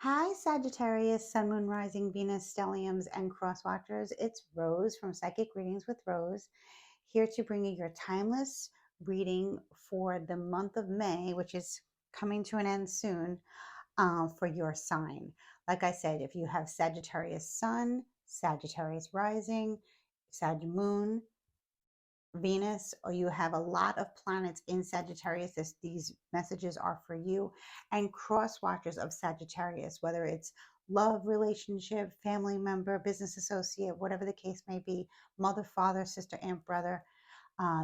Hi, Sagittarius, Sun, Moon, Rising, Venus, Stelliums, and Crosswatchers. It's Rose from Psychic Readings with Rose, here to bring you your timeless reading for the month of May, which is coming to an end soon, for your sign. Like I said, if you have Sagittarius Sun, Sagittarius Rising, Sag Moon, Venus, or you have a lot of planets in Sagittarius, these messages are for you. And cross watchers of Sagittarius, whether it's love, relationship, family member, business associate, whatever the case may be, mother, father, sister, aunt, brother,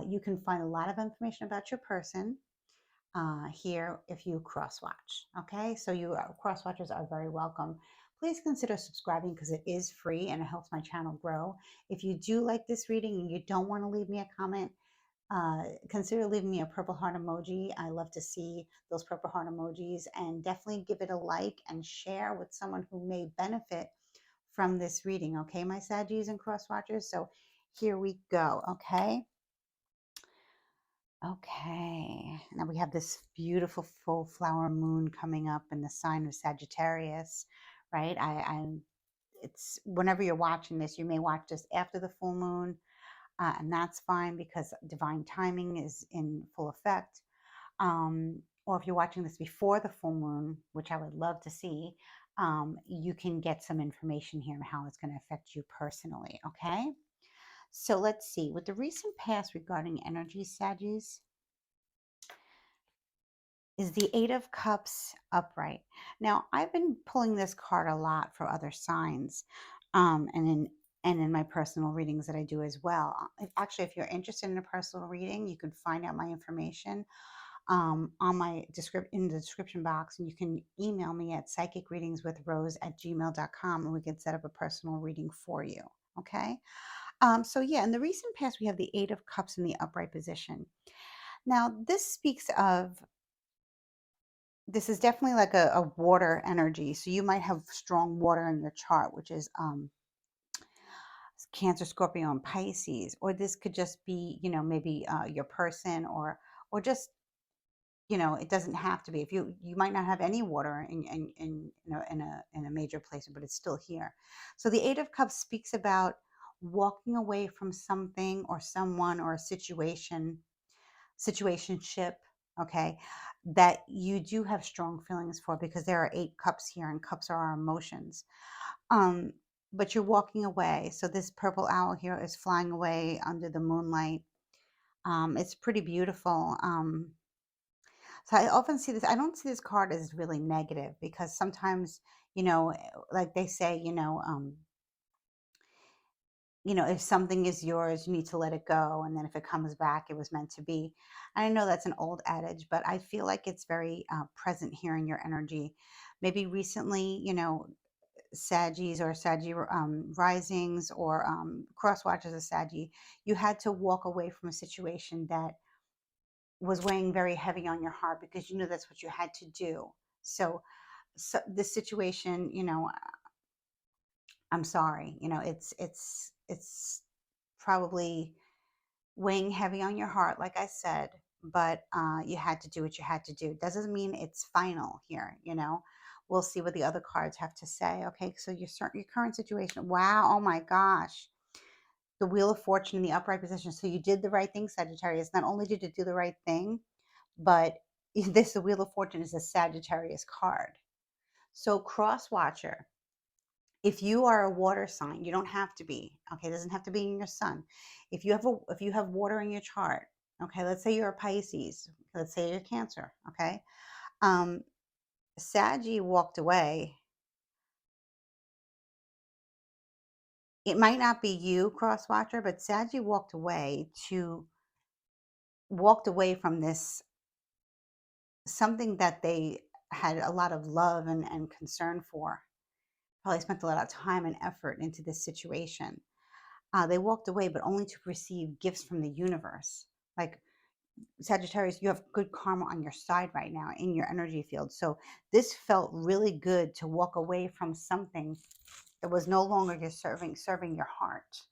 you can find a lot of information about your person here if you cross watch. Okay, so you cross watchers are very welcome. Please consider subscribing because it is free and it helps my channel grow. If you do like this reading and you don't want to leave me a comment, consider leaving me a purple heart emoji. I love to see those purple heart emojis, and definitely give it a like and share with someone who may benefit from this reading. Okay, my Saggies and cross watchers. So here we go. Okay, now we have this beautiful full flower moon coming up in the sign of Sagittarius, right? It's whenever you're watching this, you may watch this after the full moon, and that's fine because divine timing is in full effect. Or if you're watching this before the full moon, which I would love to see, you can get some information here on how it's going to affect you personally. Okay, so let's see. With the recent past regarding energy, Saggies, is the Eight of Cups upright. Now, I've been pulling this card a lot for other signs, and in my personal readings that I do as well. Actually, if you're interested in a personal reading, you can find out my information on my in the description box, and you can email me at psychicreadingswithrose@gmail.com, and we can set up a personal reading for you. Okay. So yeah, in the recent past, we have the Eight of Cups in the upright position. Now, this speaks of, this is definitely like a water energy. So you might have strong water in your chart, which is Cancer, Scorpio, and Pisces. Or this could just be, maybe your person, or just, it doesn't have to be. If you might not have any water in a major place, but it's still here. So the Eight of Cups speaks about walking away from something or someone or a situationship, okay, that you do have strong feelings for, because there are eight cups here, and cups are our emotions. Um, but you're walking away. So this purple owl here is flying away under the moonlight. It's pretty beautiful. So I often see this. I don't see this card as really negative, because sometimes, like they say, if something is yours, you need to let it go. And then if it comes back, it was meant to be. And I know that's an old adage, but I feel like it's very present here in your energy. Maybe recently, Saggies or Saggy risings, or cross watchers of Saggy, you had to walk away from a situation that was weighing very heavy on your heart, because you knew that's what you had to do. So this situation, I'm sorry, it's probably weighing heavy on your heart, like I said, but you had to do what you had to do. Doesn't mean it's final here, We'll see what the other cards have to say. Okay, so your current situation. Wow, oh my gosh. The Wheel of Fortune in the upright position. So you did the right thing, Sagittarius. Not only did you do the right thing, but the Wheel of Fortune is a Sagittarius card. So cross watcher, if you are a water sign, you don't have to be, okay, it doesn't have to be in your sun. If you have water in your chart, okay, let's say you're a Pisces, let's say you're Cancer, okay, um Saggy walked away. It might not be you, cross watcher, but Saggy walked away from this, something that they had a lot of love and concern for, probably spent a lot of time and effort into this situation. They walked away, but only to receive gifts from the universe. Like, Sagittarius, you have good karma on your side right now in your energy field. So this felt really good, to walk away from something that was no longer just serving your heart,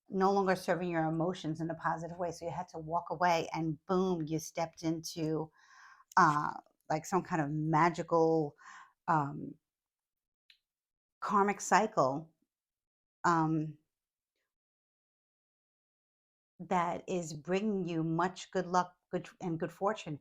no longer serving your emotions in a positive way. So you had to walk away, and boom, you stepped into uh, like some kind of magical um, karmic cycle um, that is bringing you much good luck, good fortune.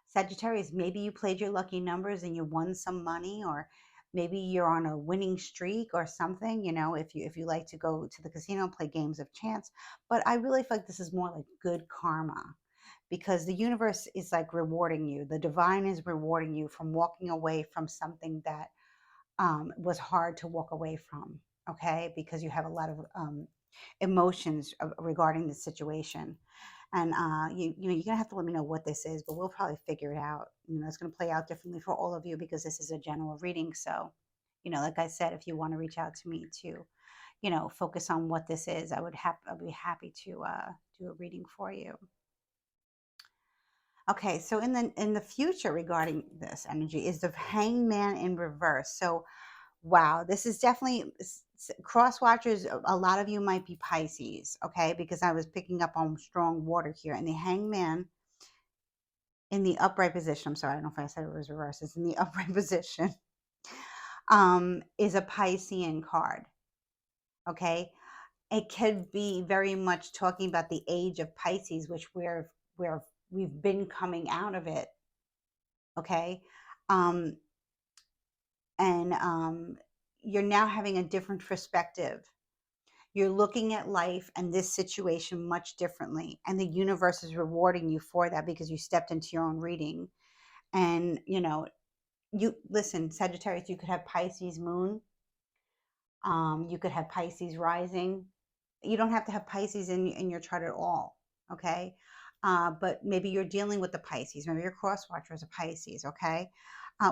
Sagittarius, maybe you played your lucky numbers and you won some money, or maybe you're on a winning streak or something, if you like to go to the casino and play games of chance. But I really feel like this is more like good karma, because the universe is like rewarding you. The divine is rewarding you from walking away from something that was hard to walk away from. Okay, because you have a lot of emotions regarding the situation. And you're gonna have to let me know what this is, but we'll probably figure it out. It's gonna play out differently for all of you because this is a general reading. So, like I said, if you want to reach out to me to, focus on what this is, I'd be happy to do a reading for you. Okay, so in the future regarding this energy is the Hangman in reverse. So wow, this is definitely cross watchers. A lot of you might be Pisces, okay? Because I was picking up on strong water here. And the Hangman in the upright position, I'm sorry, I don't know if I said it was reverse, it's in the upright position, is a Piscean card, okay? It could be very much talking about the age of Pisces, which we've been coming out of it, okay? Um, and you're now having a different perspective. You're looking at life and this situation much differently. And the universe is rewarding you for that because you stepped into your own reading. And, you listen, Sagittarius, you could have Pisces moon. You could have Pisces rising. You don't have to have Pisces in your chart at all. Okay. But maybe you're dealing with the Pisces. Maybe your cross watcher is a Pisces. Okay.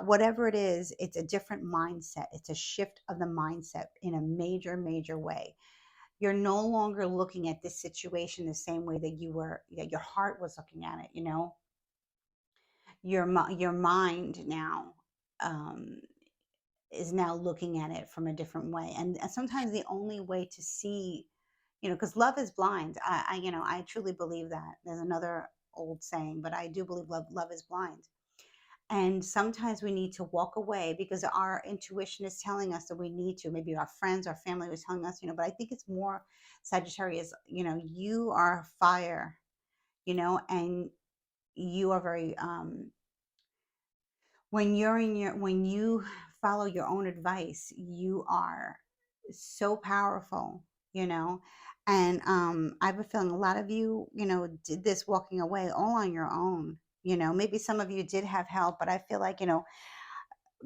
Whatever it is, it's a different mindset. It's a shift of the mindset in a major, major way. You're no longer looking at this situation the same way that your heart was looking at it. Your mind now um, is now looking at it from a different way. And sometimes the only way to see, because love is blind. I truly believe that. There's another old saying, but I do believe love is blind. And sometimes we need to walk away because our intuition is telling us that we need to. Maybe our friends, our family was telling us, but I think it's more Sagittarius, you are fire, and you are very, when you follow your own advice, you are so powerful, you know. And I have a feeling a lot of you, did this walking away all on your own. Maybe some of you did have help, but I feel like,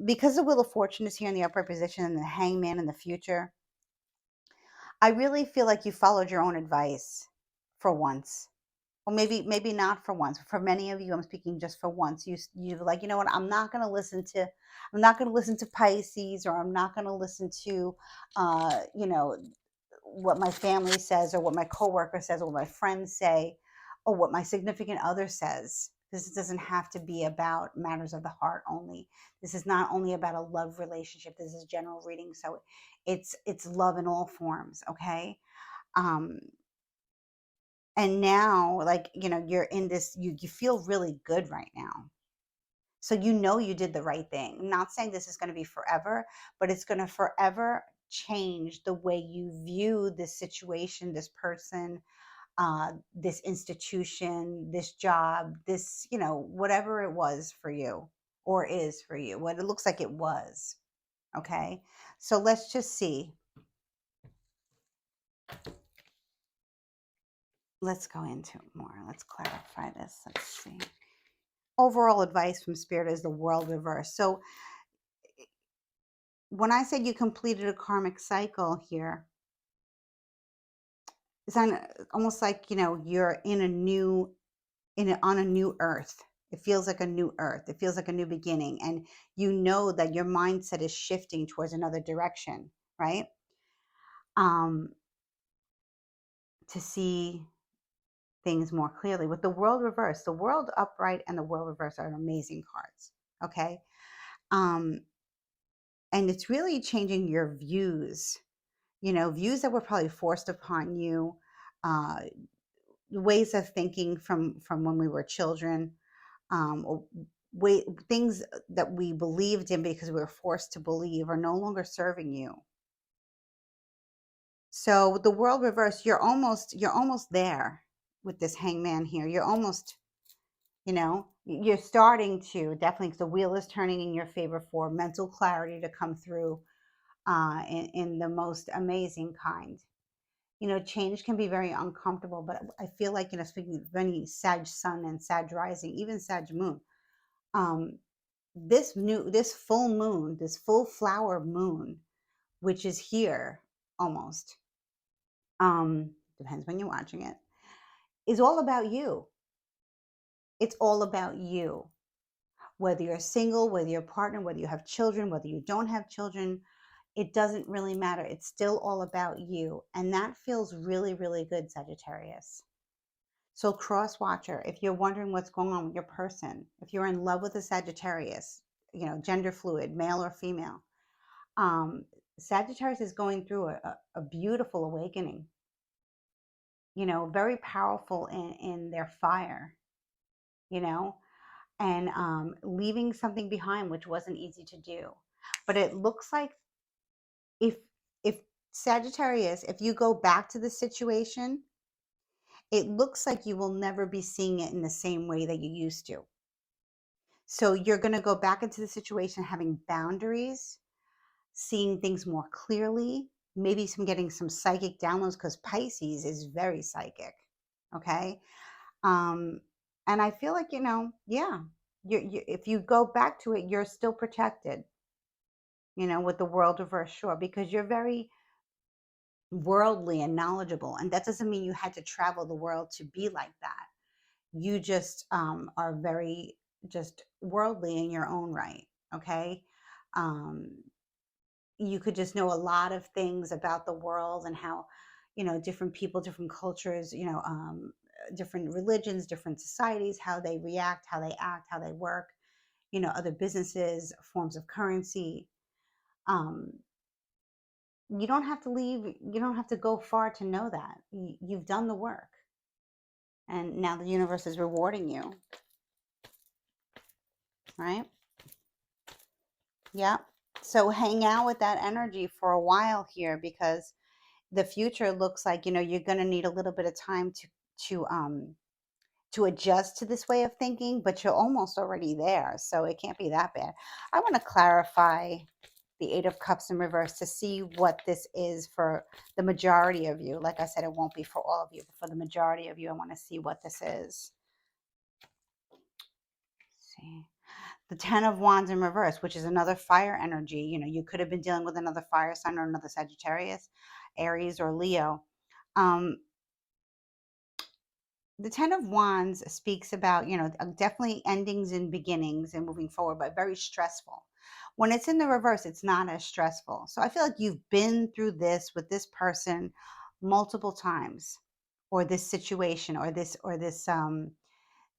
because the Wheel of Fortune is here in the upright position and the Hangman in the future, I really feel like you followed your own advice for once. Well, maybe not for once. For many of you, I'm speaking just for once. You like, you know what? I'm not going to listen to Pisces, or I'm not going to listen to, uh, you know, what my family says, or what my coworker says, or what my friends say, or what my significant other says. This doesn't have to be about matters of the heart only. This is not only about a love relationship. This is general reading, so it's love in all forms. Okay. Um, and now, like, you're in this, you feel really good right now. So you did the right thing. I'm not saying this is going to be forever, but it's going to forever change the way you view this situation, this person, this institution, this job, this, whatever it was for you or is for you, what it looks like it was. Okay. So let's just see. Let's go into it more. Let's clarify this. Let's see. Overall advice from Spirit is the world reverse. So when I said you completed a karmic cycle here, it's almost like, you're on a new earth. It feels like a new earth. It feels like a new beginning. And you know that your mindset is shifting towards another direction, right? Um, to see things more clearly. With the world reverse, the world upright and the world reverse are amazing cards. Okay. Um, and it's really changing your views, views that were probably forced upon you, uh, ways of thinking from when we were children, things that we believed in because we were forced to believe are no longer serving you. So with the world reverse, you're almost there with this hangman here. You're almost, you're starting to definitely, 'cause the wheel is turning in your favor for mental clarity to come through in the most amazing kind. Change can be very uncomfortable, but I feel like, speaking of any Sag Sun and Sag Rising, even Sag Moon, um, this full moon, this full flower moon, which is here almost, depends when you're watching it, is all about you. It's all about you. Whether you're single, whether you're a partner, whether you have children, whether you don't have children, it doesn't really matter. It's still all about you. And that feels really, really good, Sagittarius. So, cross watcher, if you're wondering what's going on with your person, if you're in love with a Sagittarius, gender fluid, male or female, um, Sagittarius is going through a beautiful awakening, very powerful in their fire, you know, and leaving something behind, which wasn't easy to do. But it looks like if if Sagittarius, if you go back to the situation, it looks like you will never be seeing it in the same way that you used to. So you're going to go back into the situation having boundaries, seeing things more clearly, maybe getting some psychic downloads because Pisces is very psychic. Okay. Um, and I feel like, yeah, if you go back to it, you're still protected, with the world reverse, sure, because you're very worldly and knowledgeable. And that doesn't mean you had to travel the world to be like that. You just are very just worldly in your own right. Okay. Um, you could just know a lot of things about the world and how, different people, different cultures, different religions, different societies, how they react, how they act, how they work, other businesses, forms of currency. Um, you don't have to leave, you don't have to go far to know that. You've done the work. And now the universe is rewarding you, right? Yeah. So hang out with that energy for a while here because the future looks like, you're going to need a little bit of time to adjust to this way of thinking, but you're almost already there. So it can't be that bad. I want to clarify the Eight of Cups in reverse to see what this is for the majority of you. Like I said, it won't be for all of you, but for the majority of you, I want to see what this is. Let's see. The Ten of Wands in reverse, which is another fire energy. You could have been dealing with another fire sign or another Sagittarius, Aries, or Leo. Um, the Ten of Wands speaks about, definitely endings and beginnings and moving forward, but very stressful. When it's in the reverse, it's not as stressful. So I feel like you've been through this with this person multiple times, or this situation, or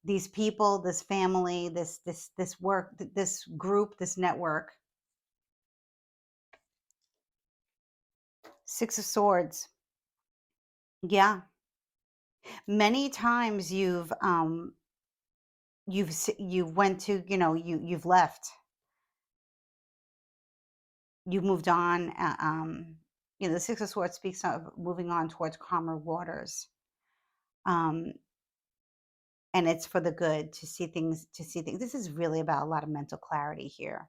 these people, this family, this work, this group, this network. Six of Swords. Yeah. Many times you went to, you've left, you've moved on. The Six of Swords speaks of moving on towards calmer waters. Um, and it's for the good to see things. This is really about a lot of mental clarity here.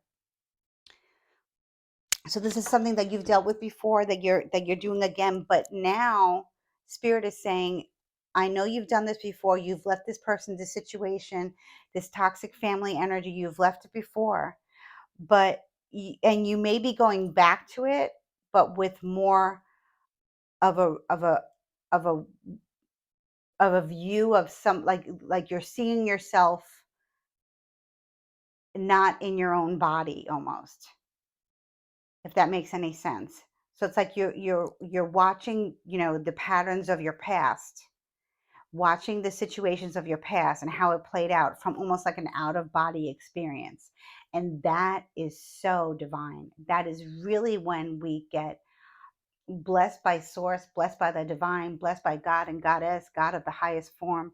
So this is something that you've dealt with before that you're doing again, but now Spirit is saying, I know you've done this before. You've left this person, this situation, this toxic family energy. You've left it before, but and you may be going back to it, but with more of a of a view of some, like you're seeing yourself not in your own body almost, if that makes any sense. So it's like you're watching, the patterns of your past, watching the situations of your past and how it played out from almost like an out of body experience. And that is so divine. That is really when we get blessed by source, blessed by the divine, blessed by God and Goddess, God of the highest form,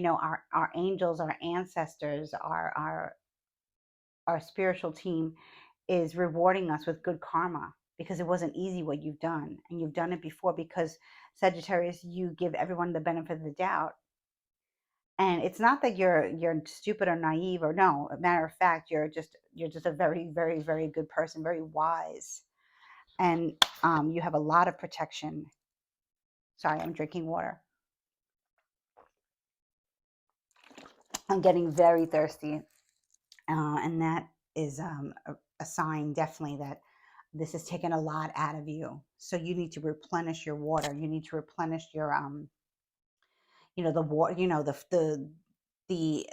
our angels, our ancestors, our our spiritual team is rewarding us with good karma because it wasn't easy what you've done, and you've done it before, because Sagittarius, you give everyone the benefit of the doubt. And it's not that you're stupid or naive, or no, a matter of fact, you're just a very, very, very good person, very wise. And you have a lot of protection. Sorry, I'm drinking water. I'm getting very thirsty, and that is a sign, definitely, that this has taken a lot out of you. So you need to replenish your water. You need to replenish your the water, the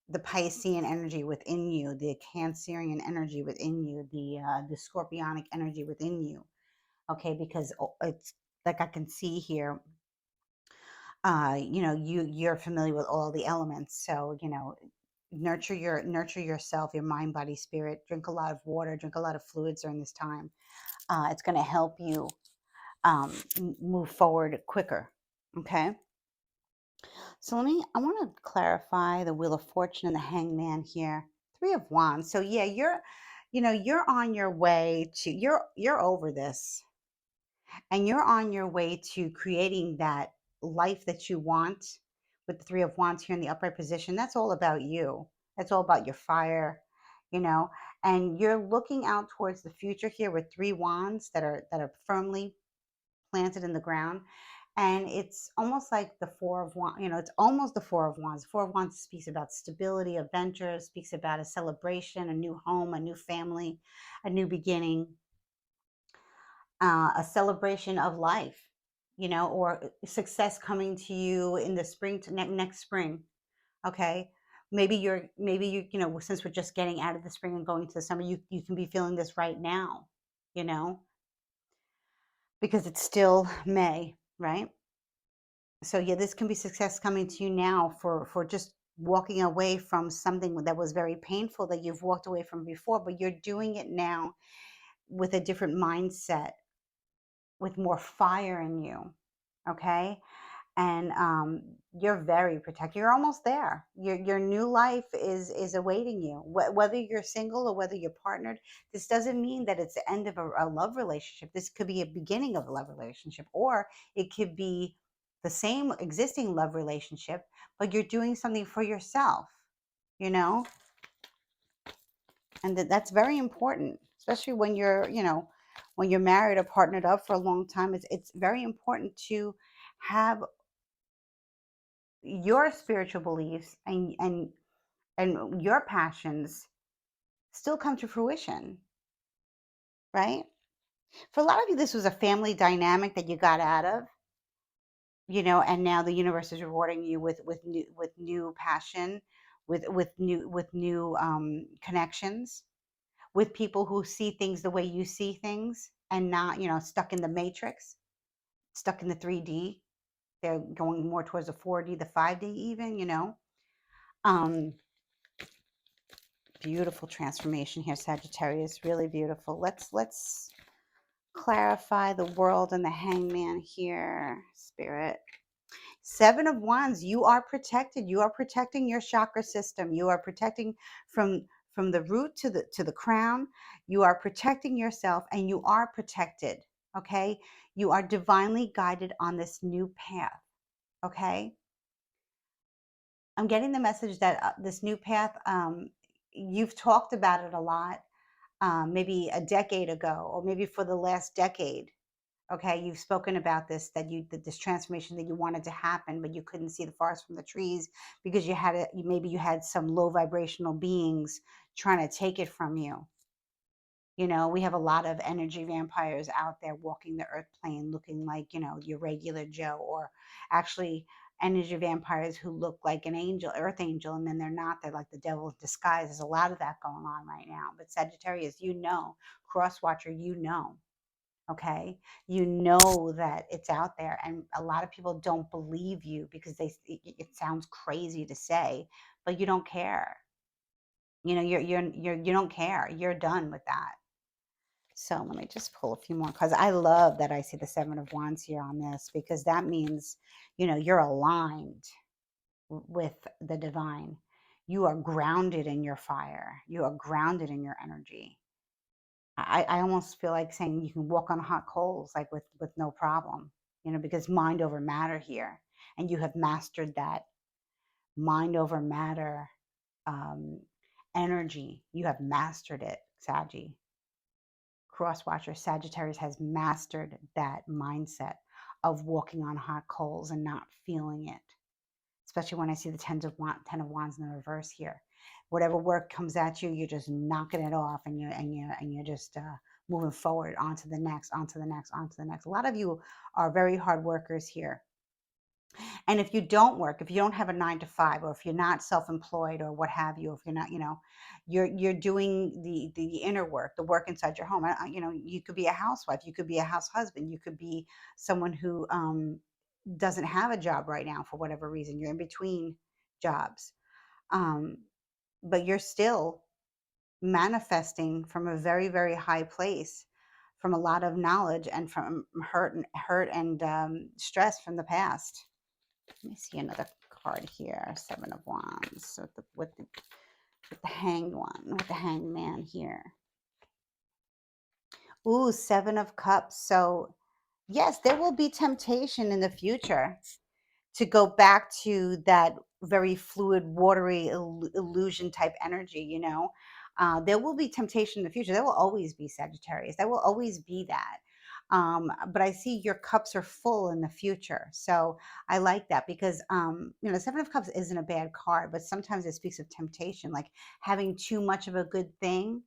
the Piscean energy within you, the Cancerian energy within you, the Scorpionic energy within you. Okay, because it's like I can see here. You're familiar with all the elements, so nurture yourself, your mind, body, spirit. Drink a lot of water, drink a lot of fluids during this time. It's going to help you move forward quicker. Okay. So I want to clarify the Wheel of Fortune and the Hangman here. Three of Wands. So yeah, you're on your way to, you're over this, and you're on your way to creating that life that you want with the Three of Wands here in the upright position. That's all about you. That's all about your fire, you know, and you're looking out towards the future here with three wands that are firmly planted in the ground. And it's almost like the Four of Wands, it's almost the Four of Wands. The Four of Wands speaks about stability, adventure, speaks about a celebration, a new home, a new family, a new beginning, a celebration of life, or success coming to you in the spring, to next spring. Okay. Maybe since we're just getting out of the spring and going to the summer, you can be feeling this right now, you know, because it's still May, right? So yeah, this can be success coming to you now for just walking away from something that was very painful that you've walked away from before, but you're doing it now with a different mindset, with more fire in you. Okay. And you're very protected. You're almost there. Your new life is awaiting you. Whether you're single or whether you're partnered, this doesn't mean that it's the end of a love relationship. This could be a beginning of a love relationship, or it could be the same existing love relationship, but you're doing something for yourself, you know, and that's very important, especially when you're married or partnered up for a long time. It's very important to have your spiritual beliefs and your passions still come to fruition, right? For a lot of you, this was a family dynamic that you got out of, and now the universe is rewarding you with new passion, with new connections, with people who see things the way you see things, and not stuck in the matrix, stuck in the 3D. They're going more towards the 4D, the 5D, even. Um, Beautiful transformation here, Sagittarius. Really beautiful. Let's clarify the World and the Hangman here, Spirit. Seven of Wands. You are protected. You are protecting your chakra system. You are protecting from the root to the crown. You are protecting yourself, and you are protected. Okay. You are divinely guided on this new path. Okay. I'm getting the message that this new path, you've talked about it a lot, maybe a decade ago, or maybe for the last decade. Okay, you've spoken about that this transformation that you wanted to happen, but you couldn't see the forest from the trees because maybe you had some low vibrational beings trying to take it from you. We have a lot of energy vampires out there walking the earth plane looking like, your regular Joe, or actually energy vampires who look like an angel, earth angel, and then they're not. They're like the devil in disguise. There's a lot of that going on right now. But Sagittarius, Crosswatcher, okay? You know that it's out there, and a lot of people don't believe you because it sounds crazy to say, but you don't care. You don't care. You're done with that. So let me just pull a few more, because I love that I see the Seven of Wands here on this, because that means, you're aligned with the divine. You are grounded in your fire. You are grounded in your energy. I almost feel like saying you can walk on hot coals like with no problem, because mind over matter here, and you have mastered that mind over matter um, energy. You have mastered it, Saggy. Crosswatcher Sagittarius has mastered that mindset of walking on hot coals and not feeling it. Especially when I see the ten of wands in the reverse here. Whatever work comes at you, you're just knocking it off, and you're just moving forward onto the next, onto the next, onto the next. A lot of you are very hard workers here. And if you don't work, if you don't have a 9 to 5, or if you're not self-employed or what have you, if you're not, you're doing the inner work, the work inside your home. You could be a housewife, you could be a house husband, you could be someone who doesn't have a job right now for whatever reason. You're in between jobs, um, but you're still manifesting from a very, very high place, from a lot of knowledge and from hurt and stress from the past. Let me see another card here. 7 of Wands with the hanged one, with the hanged man here. Ooh, 7 of Cups. So yes, there will be temptation in the future to go back to that very fluid, watery illusion type energy. There will be temptation in the future. There will always be Sagittarius. There will always be that. But I see your cups are full in the future. So I like that because, 7 of Cups isn't a bad card, but sometimes it speaks of temptation, like having too much of a good thing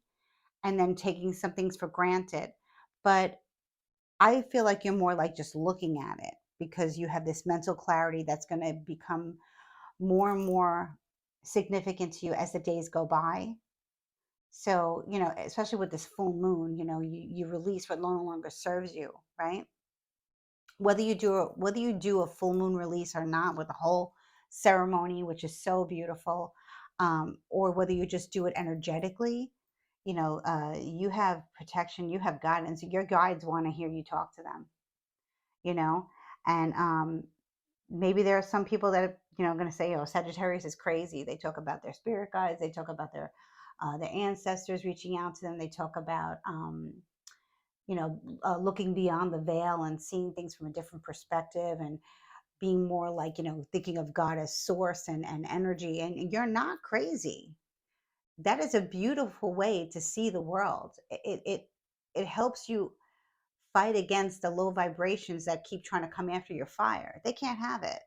and then taking some things for granted. But I feel like you're more like just looking at it because you have this mental clarity that's going to become more and more significant to you as the days go by. So, especially with this full moon, you release what no longer serves you, right? Whether you do a full moon release or not, with the whole ceremony, which is so beautiful, or whether you just do it energetically, you have protection, you have guidance. Your guides want to hear you talk to them, you know, and maybe there are some people that are, going to say, "Oh, Sagittarius is crazy." They talk about their spirit guides. They talk about their ancestors reaching out to them. They talk about looking beyond the veil and seeing things from a different perspective, and being more like, thinking of God as source and energy. And you're not crazy. That is a beautiful way to see the world. It helps you fight against the low vibrations that keep trying to come after your fire. They can't have it.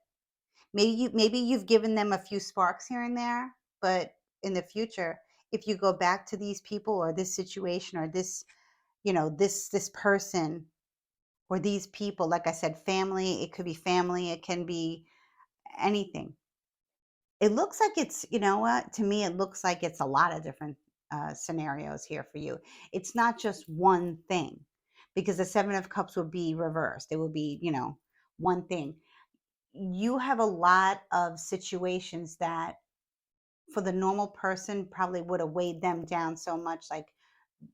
Maybe you've given them a few sparks here and there, but in the future, if you go back to these people or this situation or this person or these people, like I said, family, it could be family, it can be anything. It looks like it's, you know what, to me, it looks like it's a lot of different scenarios here for you. It's not just one thing, because the 7 of Cups would be reversed. It would be, one thing. You have a lot of situations that for the normal person probably would have weighed them down so much, like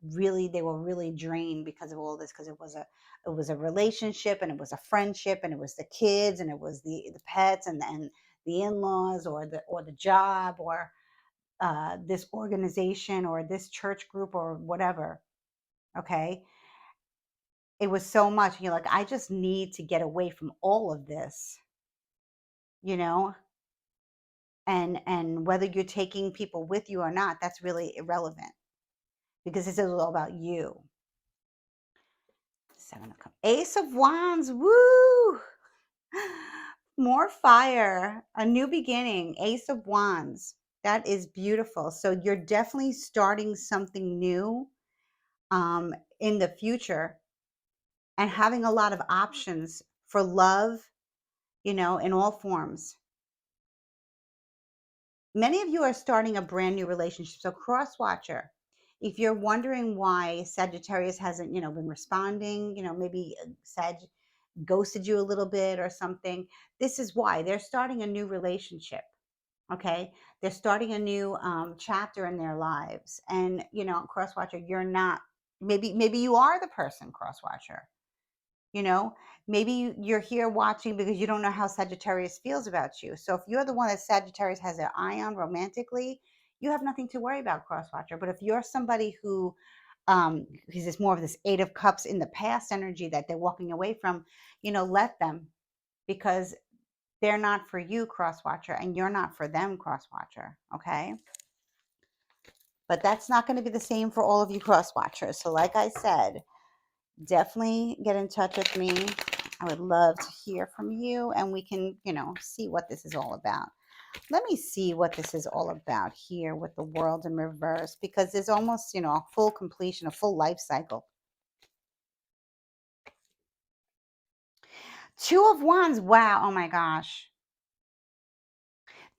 really they were really drained because of all this, because it was a relationship, and it was a friendship, and it was the kids, and it was the pets, and the in-laws, or the job, or this organization, or this church group, or whatever. Okay, it was so much, and you're like, I just need to get away from all of this, you know and whether you're taking people with you or not, that's really irrelevant, because this is all about you. 7 of Cups, Ace of Wands. Woo! More fire, a new beginning, Ace of Wands. That is beautiful. So you're definitely starting something new in the future, and having a lot of options for love, in all forms. Many of you are starting a brand new relationship. So, cross watcher, if you're wondering why Sagittarius hasn't, been responding, maybe Sag ghosted you a little bit or something, this is why. They're starting a new relationship. Okay, they're starting a new chapter in their lives, and cross watcher, you're not. Maybe you are the person, cross watcher. You know, maybe you're here watching because you don't know how Sagittarius feels about you. So if you're the one that Sagittarius has their eye on romantically, you have nothing to worry about, cross watcher. But if you're somebody who, because it's more of this Eight of Cups in the past energy that they're walking away from, let them, because they're not for you, cross watcher, and you're not for them, cross watcher. Okay. But that's not going to be the same for all of you, cross watchers. So like I said, definitely get in touch with me. I would love to hear from you, and we can, see what this is all about. Let me see what this is all about here with the world in reverse, because there's almost, a full completion, a full life cycle. Two of Wands. Wow. Oh my gosh.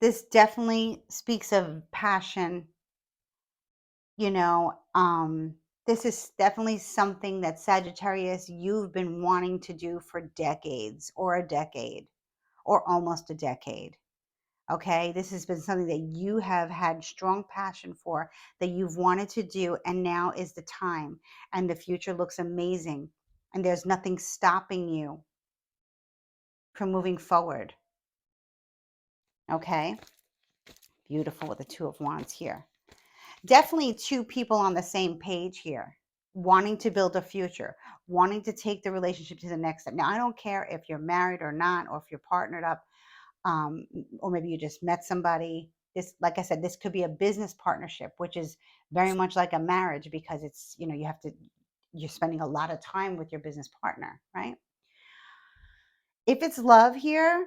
This definitely speaks of passion. You know, this is definitely something that Sagittarius, you've been wanting to do for decades, or a decade, or almost a decade. Okay, this has been something that you have had strong passion for, that you've wanted to do, and now is the time, and the future looks amazing, and there's nothing stopping you from moving forward. Okay, beautiful with the Two of Wands here. Definitely two people on the same page here, wanting to build a future, wanting to take the relationship to the next step. Now, I don't care if you're married or not, or if you're partnered up, or maybe you just met somebody. This, like I said, this could be a business partnership, which is very much like a marriage, because it's, you're spending a lot of time with your business partner, right? If it's love here,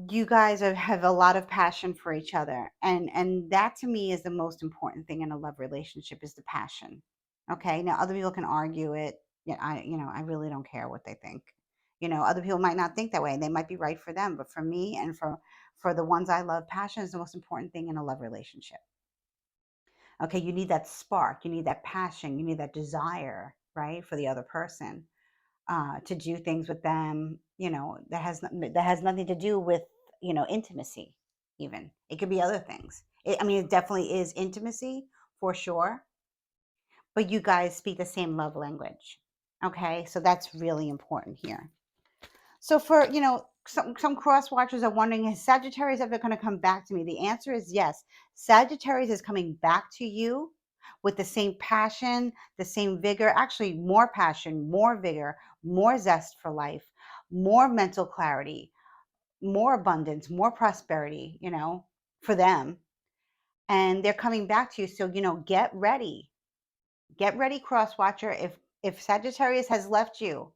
you guys have a lot of passion for each other, and that to me is the most important thing in a love relationship, is the passion. Okay, now other people can argue it. Yeah, I really don't care what they think. Other people might not think that way, and they might be right for them, but for me, and for the ones I love, passion is the most important thing in a love relationship. Okay, you need that spark, you need that passion, you need that desire, right, for the other person, to do things with them, that has nothing to do with, intimacy. Even it could be other things. I mean, it definitely is intimacy for sure, but you guys speak the same love language. Okay, so that's really important here. So for, some cross watchers are wondering, is Sagittarius ever going to come back to me? The answer is yes. Sagittarius is coming back to you with the same passion, the same vigor, actually more passion, more vigor, more zest for life, more mental clarity, more abundance, more prosperity, for them. And they're coming back to you. So, get ready. Get ready, cross watcher. If Sagittarius has left you,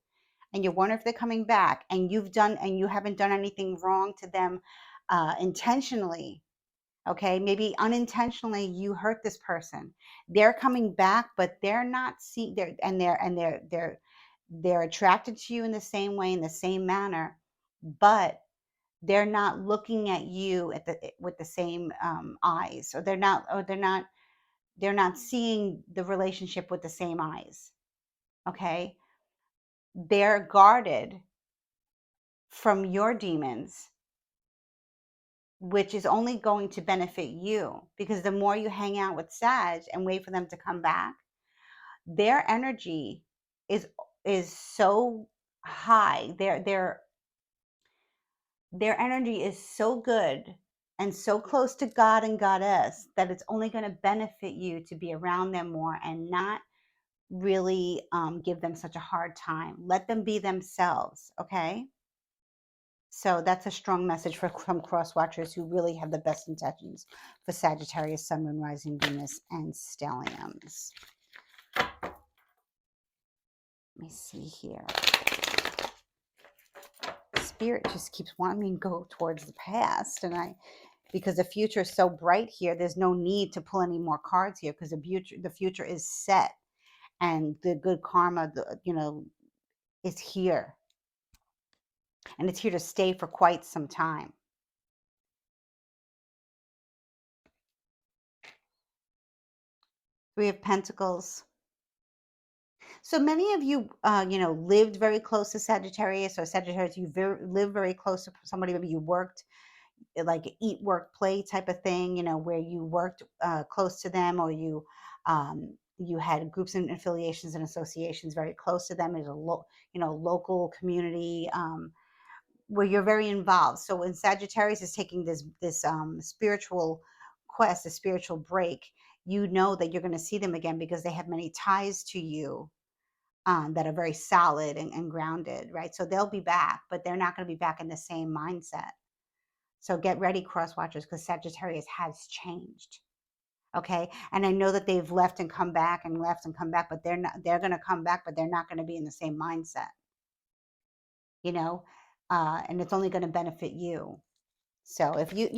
and you wonder if they're coming back, and you haven't done anything wrong to them, intentionally, okay, maybe unintentionally you hurt this person, they're coming back, but they're not see they're attracted to you in the same way, in the same manner, but they're not looking at you with the same, eyes, or they're not seeing the relationship with the same eyes. Okay, they're guarded from your demons, which is only going to benefit you, because the more you hang out with Sag and wait for them to come back, their energy is so high. Their energy is so good and so close to God and Goddess, that it's only going to benefit you to be around them more, and not really, give them such a hard time. Let them be themselves. Okay. So that's a strong message for some cross watchers who really have the best intentions for Sagittarius, Sun, Moon, Rising, Venus, and Stelliums. Let me see here. Spirit just keeps wanting me to go towards the past, because the future is so bright here, there's no need to pull any more cards here, because the future is set, and the good karma, is here, and it's here to stay for quite some time. Three of Pentacles. So many of you, lived very close to Sagittarius, or Sagittarius, you live very close to somebody. Maybe you worked, like eat, work, play type of thing, where you worked, close to them, or you, you had groups and affiliations and associations very close to them. There's a local community, where you're very involved. So when Sagittarius is taking this spiritual quest, a spiritual break, you know that you're going to see them again because they have many ties to you, that are very solid and grounded, right? So they'll be back, but they're not going to be back in the same mindset. So get ready, cross watchers, because Sagittarius has changed. Okay. And I know that they've left and come back and left and come back, but they're going to come back, but they're not going to be in the same mindset, you know, and it's only going to benefit you. So if you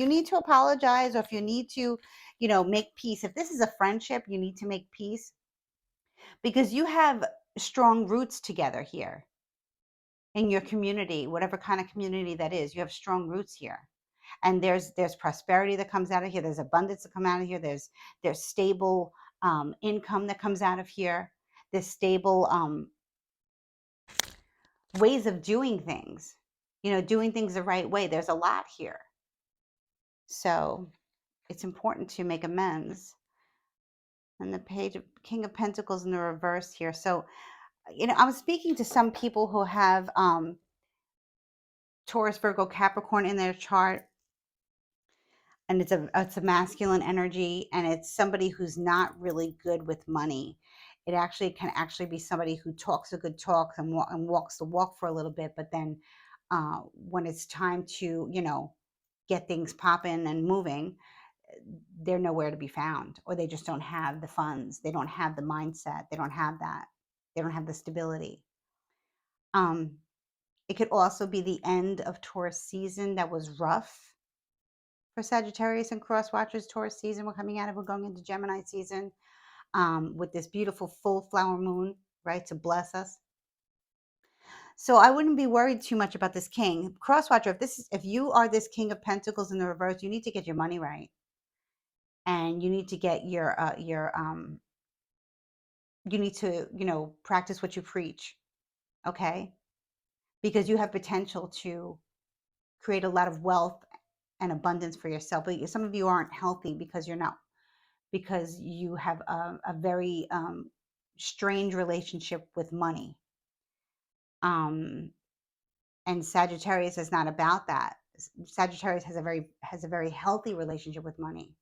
need to apologize, or if you need to, make peace, if this is a friendship, you need to make peace because you have strong roots together here in your community, whatever kind of community that is. You have strong roots here. And there's prosperity that comes out of here. There's abundance that come out of here. There's stable income that comes out of here. There's stable ways of doing things. Doing things the right way. There's a lot here. So it's important to make amends. And the page of King of Pentacles in the reverse here. So, I was speaking to some people who have Taurus, Virgo, Capricorn in their chart, and it's a masculine energy, and it's somebody who's not really good with money. It actually can be somebody who talks a good talk and walks the walk for a little bit, but then when it's time to get things popping and moving, they're nowhere to be found, or they just don't have the funds, they don't have the mindset, they don't have that, they don't have the stability. It could also be the end of Taurus season that was rough for Sagittarius and cross watchers. Taurus season, we're coming out of, we're going into Gemini season, with this beautiful full flower moon, right, to bless us. So I wouldn't be worried too much about this king. Cross watcher, if you are this King of Pentacles in the reverse, you need to get your money right. And you need to get you need to, practice what you preach. Okay? Because you have potential to create a lot of wealth and abundance for yourself. But some of you aren't healthy because you have a very strange relationship with money. And Sagittarius is not about that. Sagittarius has a very healthy relationship with money.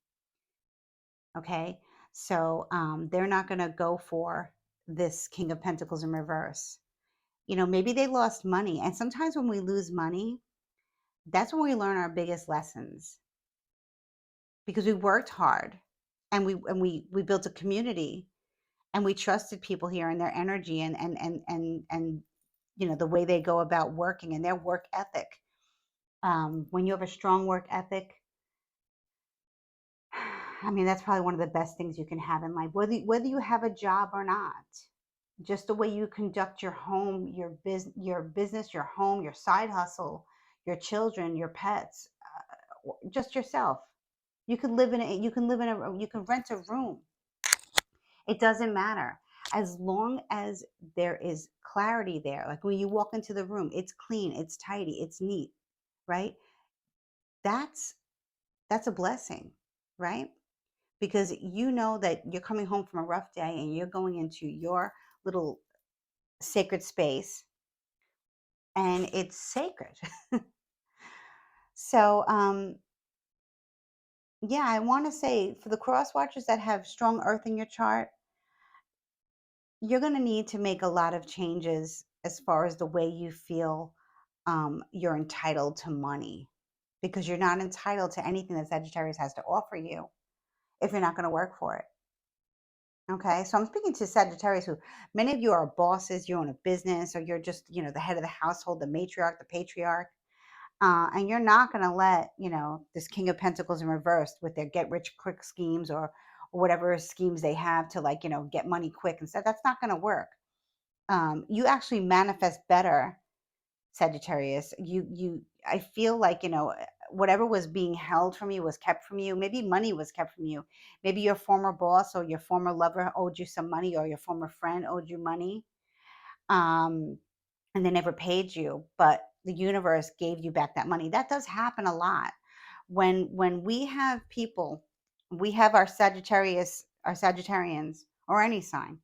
Okay, so they're not going to go for this King of Pentacles in reverse. Maybe they lost money, and sometimes when we lose money, that's when we learn our biggest lessons, because we worked hard, and we built a community, and we trusted people here and their energy and the way they go about working and their work ethic. When you have a strong work ethic, I mean, that's probably one of the best things you can have in life, whether you have a job or not. Just the way you conduct your home, your business, your home, your side hustle, your children, your pets, just yourself. You can you can rent a room. It doesn't matter. As long as there is clarity there. Like when you walk into the room, it's clean, it's tidy, it's neat, right? That's a blessing, right? Because you know that you're coming home from a rough day and you're going into your little sacred space, and it's sacred. So, yeah, I want to say for the cross watchers that have strong earth in your chart, you're going to need to make a lot of changes as far as the way you feel you're entitled to money, because you're not entitled to anything that Sagittarius has to offer you if you're not going to work for it. Okay, so I'm speaking to Sagittarius, who many of you are bosses, you own a business, or you're just, the head of the household, the matriarch, the patriarch. And you're not going to let, this King of Pentacles in reverse with their get rich quick schemes, or whatever schemes they have to, like, get money quick and stuff. That's not going to work. You actually manifest better, Sagittarius. I feel like, whatever was being held from you was kept from you. Maybe money was kept from you. Maybe your former boss or your former lover owed you some money, or your former friend owed you money. And they never paid you, but the universe gave you back that money. That does happen a lot. When we have people, we have our Sagittarius are Sagittarians, or any sign.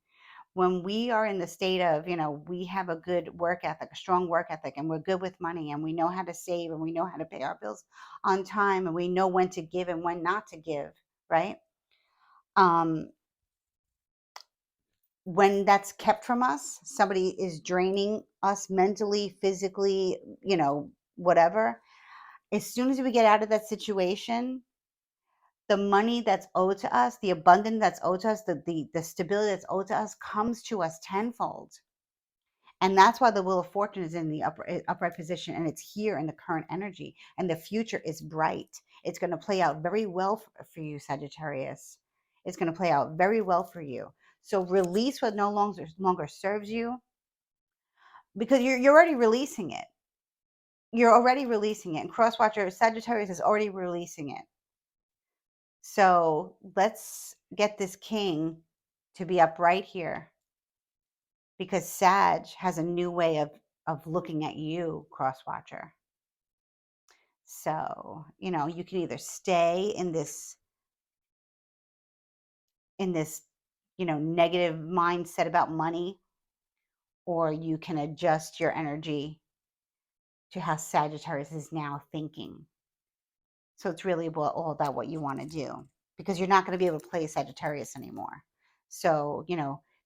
When we are in the state of, we have a good work ethic, a strong work ethic, and we're good with money, and we know how to save, and we know how to pay our bills on time, and we know when to give and when not to give, right? Um, when that's kept from us, somebody is draining us mentally, physically, whatever. As soon as we get out of that situation, the money that's owed to us, the abundance that's owed to us, the stability that's owed to us comes to us tenfold. And that's why the Wheel of Fortune is in the upright position, and it's here in the current energy. And the future is bright. It's going to play out very well for you, Sagittarius. It's going to play out very well for you. So release what no longer serves you, because you're already releasing it. You're already releasing it. And Crosswatcher Sagittarius is already releasing it. So let's get this king to be upright here, because Sag has a new way of looking at you, Crosswatcher. So, you can either stay in this, negative mindset about money, or you can adjust your energy to how Sagittarius is now thinking. So it's really all about what you want to do, because you're not going to be able to play Sagittarius anymore. So,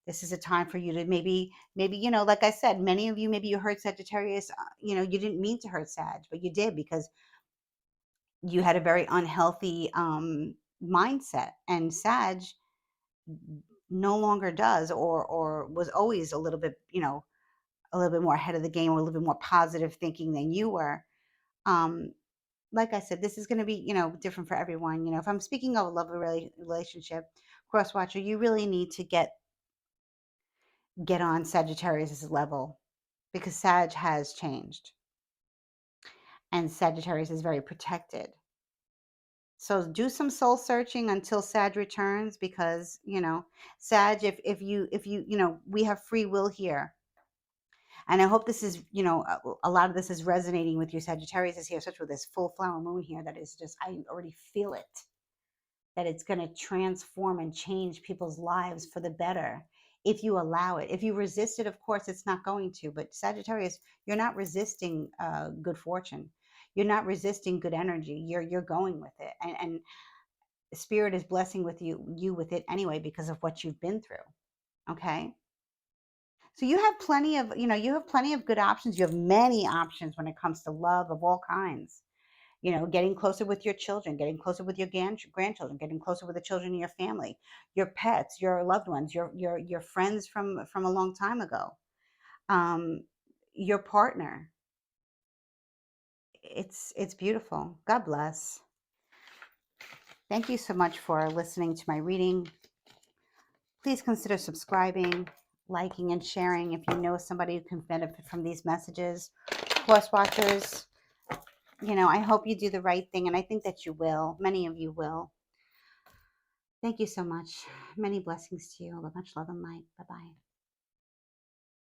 this is a time for you to maybe, like I said, many of you, maybe you hurt Sagittarius, you didn't mean to hurt Sag, but you did, because you had a very unhealthy mindset, and Sag no longer does, or was always a little bit, a little bit more ahead of the game, or a little bit more positive thinking than you were. Like I said, this is going to be, different for everyone. If I'm speaking of a love relationship, Crosswatcher, you really need to get on Sagittarius's level, because Sag has changed, and Sagittarius is very protected. So do some soul searching until Sag returns, because, Sag, if we have free will here. And I hope this is, a lot of this is resonating with you. Sagittarius is here, especially with this full flower moon here, that is just, I already feel it, that it's going to transform and change people's lives for the better, if you allow it. If you resist it, of course, it's not going to. But Sagittarius, you're not resisting good fortune. You're not resisting good energy. You're going with it. And Spirit is blessing with you with it anyway, because of what you've been through. Okay? So you have plenty of, good options. You have many options when it comes to love of all kinds. Getting closer with your children, getting closer with your grandchildren, getting closer with the children in your family, your pets, your loved ones, your friends from a long time ago, your partner. It's beautiful. God bless. Thank you so much for listening to my reading. Please consider subscribing, liking, and sharing if you know somebody who can benefit from these messages. Cross watchers, I hope you do the right thing, and I think that you will. Many of you will. Thank you so much. Many blessings to you. Much love and light. Bye-bye.